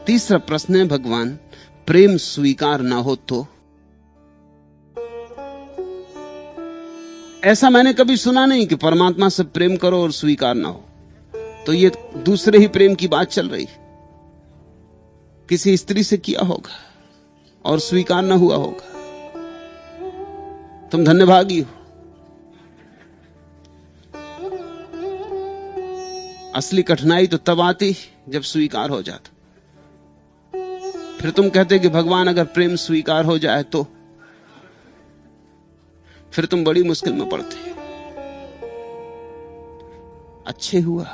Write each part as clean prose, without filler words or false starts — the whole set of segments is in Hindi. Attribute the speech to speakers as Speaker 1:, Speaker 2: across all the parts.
Speaker 1: तीसरा प्रश्न है, भगवान प्रेम स्वीकार ना हो तो? ऐसा मैंने कभी सुना नहीं कि परमात्मा से प्रेम करो और स्वीकार ना हो। तो ये दूसरे ही प्रेम की बात चल रही। किसी स्त्री से किया होगा और स्वीकार ना हुआ होगा। तुम धन्यभागी हो। असली कठिनाई तो तब आती जब स्वीकार हो जाता। फिर तुम कहते कि भगवान अगर प्रेम स्वीकार हो जाए तो? फिर तुम बड़ी मुश्किल में पड़ते। अच्छे हुआ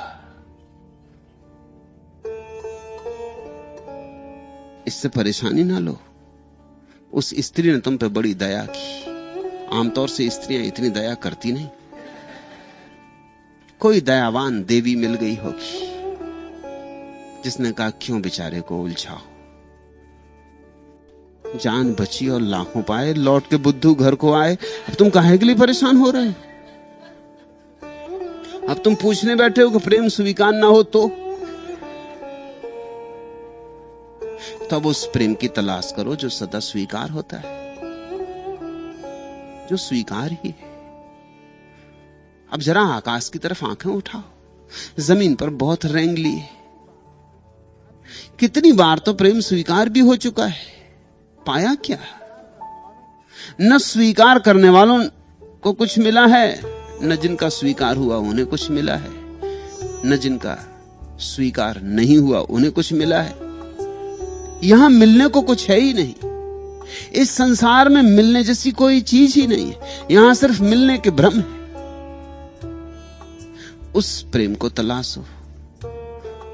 Speaker 1: इससे परेशानी ना लो। उस स्त्री ने तुम पे बड़ी दया की। आमतौर से स्त्रियां इतनी दया करती नहीं। कोई दयावान देवी मिल गई होगी जिसने कहा क्यों बेचारे को उलझाओ। जान बची और लाखों पाए, लौट के बुद्धू घर को आए। अब तुम काहे के लिए परेशान हो रहे हो? अब तुम पूछने बैठे हो कि प्रेम स्वीकार ना हो तो? तब उस प्रेम की तलाश करो जो सदा स्वीकार होता है, जो स्वीकार ही है। अब जरा आकाश की तरफ आंखें उठाओ। जमीन पर बहुत रेंग ली है। कितनी बार तो प्रेम स्वीकार भी हो चुका है, पाया क्या? न स्वीकार करने वालों को कुछ मिला है, न जिनका स्वीकार हुआ उन्हें कुछ मिला है, न जिनका स्वीकार नहीं हुआ उन्हें कुछ मिला है। यहां मिलने को कुछ है ही नहीं। इस संसार में मिलने जैसी कोई चीज ही नहीं है। यहां सिर्फ मिलने के भ्रम है। उस प्रेम को तलाशो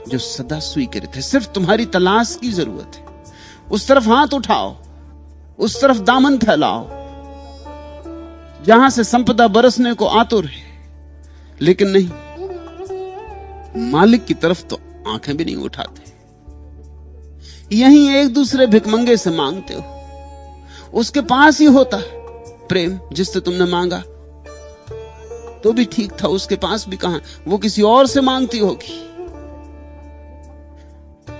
Speaker 1: जो सदा स्वीकृत है। सिर्फ तुम्हारी तलाश की जरूरत है। उस तरफ हाथ उठाओ, उस तरफ दामन फैलाओ जहां से संपदा बरसने को आतुर है। लेकिन नहीं, मालिक की तरफ तो आंखें भी नहीं उठाते। यहीं एक दूसरे भिखमंगे से मांगते हो। उसके पास ही होता प्रेम जिससे तुमने मांगा तो भी ठीक था, उसके पास भी कहां, वो किसी और से मांगती होगी।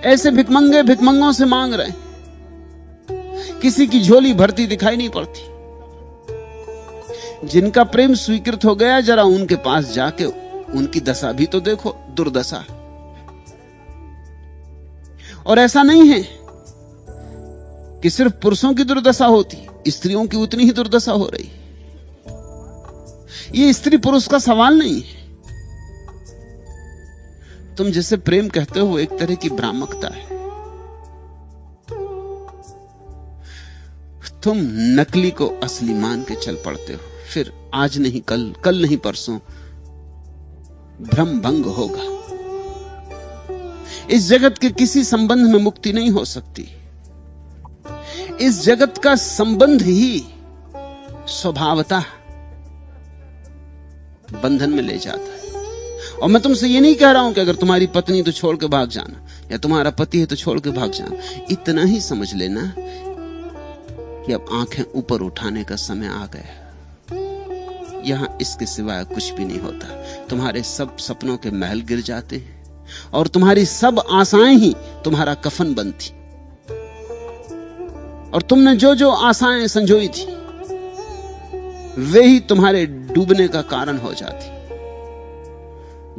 Speaker 1: ऐसे भिखमंगे भिखमंगों से मांग रहे, किसी की झोली भरती दिखाई नहीं पड़ती। जिनका प्रेम स्वीकृत हो गया, जरा उनके पास जाके उनकी दशा भी तो देखो, दुर्दशा। और ऐसा नहीं है कि सिर्फ पुरुषों की दुर्दशा होती, स्त्रियों की उतनी ही दुर्दशा हो रही। ये स्त्री पुरुष का सवाल नहीं है। तुम जिसे प्रेम कहते हो वो एक तरह की भ्रामकता है। तुम नकली को असली मान के चल पड़ते हो। फिर आज नहीं कल, कल नहीं परसों भ्रम भंग होगा। इस जगत के किसी संबंध में मुक्ति नहीं हो सकती। इस जगत का संबंध ही स्वभावतः बंधन में ले जाता है। और मैं तुमसे ये नहीं कह रहा हूं कि अगर तुम्हारी पत्नी तो छोड़ के भाग जाना, या तुम्हारा पति है तो छोड़ के भाग जाना। इतना ही समझ लेना कि अब आंखें ऊपर उठाने का समय आ गया। यहां इसके सिवाय कुछ भी नहीं होता। तुम्हारे सब सपनों के महल गिर जाते हैं और तुम्हारी सब आशाएं ही तुम्हारा कफन बनती। और तुमने जो जो आशाएं संजोई थी वे ही तुम्हारे डूबने का कारण हो जाती।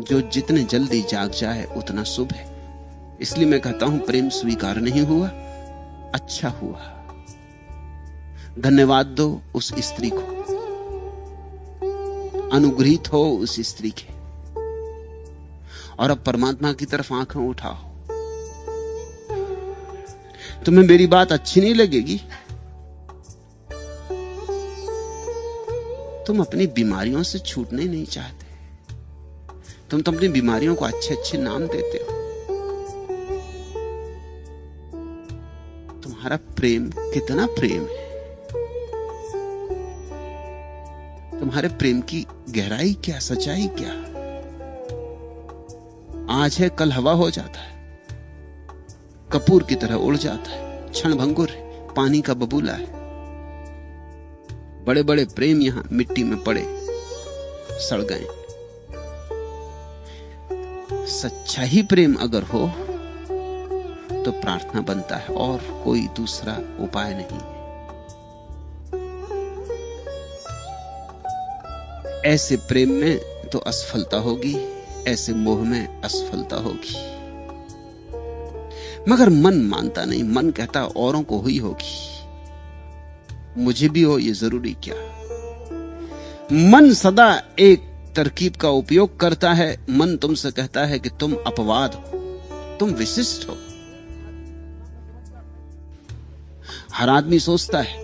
Speaker 1: जो जितने जल्दी जाग जाए उतना शुभ है। इसलिए मैं कहता हूं प्रेम स्वीकार नहीं हुआ, अच्छा हुआ। धन्यवाद दो उस स्त्री को, अनुग्रहित हो उस स्त्री के। और अब परमात्मा की तरफ आंखें उठाओ। तुम्हें मेरी बात अच्छी नहीं लगेगी। तुम अपनी बीमारियों से छूटने नहीं चाहते। तुम तो अपनी बीमारियों को अच्छे अच्छे नाम देते हो। तुम्हारा प्रेम कितना प्रेम है। तुम्हारे प्रेम की गहराई क्या, सच्चाई क्या। आज है कल हवा हो जाता है, कपूर की तरह उड़ जाता है, क्षण भंगुर है, पानी का बबूला है। बड़े बड़े प्रेम यहां मिट्टी में पड़े सड़ गए। सच्चा ही प्रेम अगर हो तो प्रार्थना बनता है, और कोई दूसरा उपाय नहीं। ऐसे प्रेम में तो असफलता होगी, ऐसे मोह में असफलता होगी। मगर मन मानता नहीं, मन कहता औरों को हुई होगी, मुझे भी हो ये जरूरी क्या। मन सदा एक तरकीब का उपयोग करता है। मन तुमसे कहता है कि तुम अपवाद हो, तुम विशिष्ट हो। हर आदमी सोचता है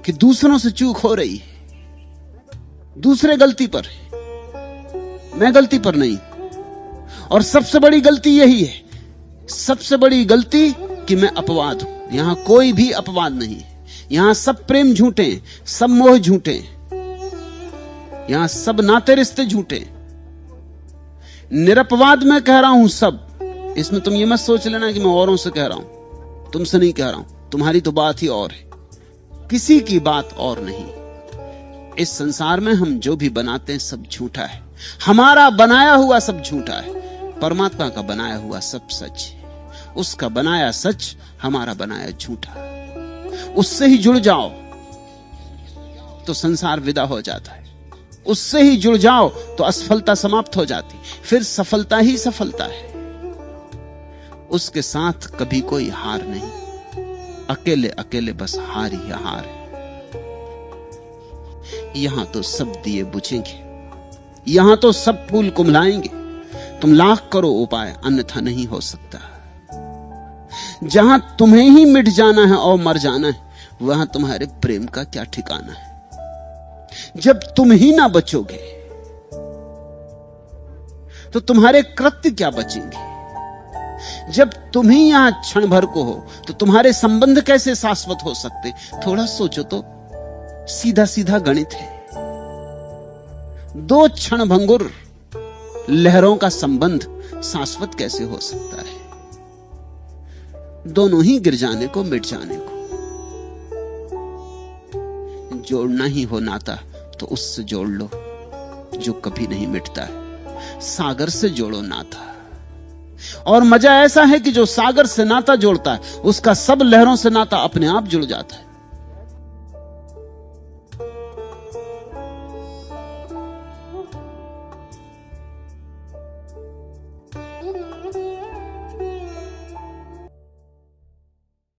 Speaker 1: कि दूसरों से चूक हो रही है, दूसरे गलती पर है, मैं गलती पर नहीं। और सबसे बड़ी गलती यही है, सबसे बड़ी गलती कि मैं अपवाद हूं। यहां कोई भी अपवाद नहीं है, यहां सब प्रेम झूठे हैं, सब मोह झूठे हैं, यहां सब नाते रिश्ते झूठे हैं। निरपवाद मैं कह रहा हूं सब। इसमें तुम ये मत सोच लेना कि मैं औरों से कह रहा हूं, तुमसे नहीं कह रहा हूं। तुम्हारी तो बात ही और है, किसी की बात और नहीं। इस संसार में हम जो भी बनाते हैं सब झूठा है। हमारा बनाया हुआ सब झूठा है, परमात्मा का बनाया हुआ सब सच है। उसका बनाया सच, हमारा बनाया झूठा। उससे ही जुड़ जाओ तो संसार विदा हो जाता है, उससे ही जुड़ जाओ तो असफलता समाप्त हो जाती, फिर सफलता ही सफलता है। उसके साथ कभी कोई हार नहीं, अकेले अकेले बस हार ही हार है। यहां तो सब दिए बुझेंगे, यहां तो सब फूल कुमलाएंगे। तुम लाख करो उपाय, अन्यथा नहीं हो सकता। जहां तुम्हें ही मिट जाना है और मर जाना है, वहां तुम्हारे प्रेम का क्या ठिकाना है। जब तुम ही ना बचोगे तो तुम्हारे कृत्य क्या बचेंगे। जब तुम ही यहां क्षण भर को हो तो तुम्हारे संबंध कैसे शाश्वत हो सकते। थोड़ा सोचो तो, सीधा सीधा गणित है। दो क्षण भंगुर लहरों का संबंध शाश्वत कैसे हो सकता है। दोनों ही गिर जाने को, मिट जाने को। जोड़ना ही हो नाता तो उससे जोड़ लो जो कभी नहीं मिटता है। सागर से जोड़ो नाता। और मजा ऐसा है कि जो सागर से नाता जोड़ता है उसका सब लहरों से नाता अपने आप जुड़ जाता है।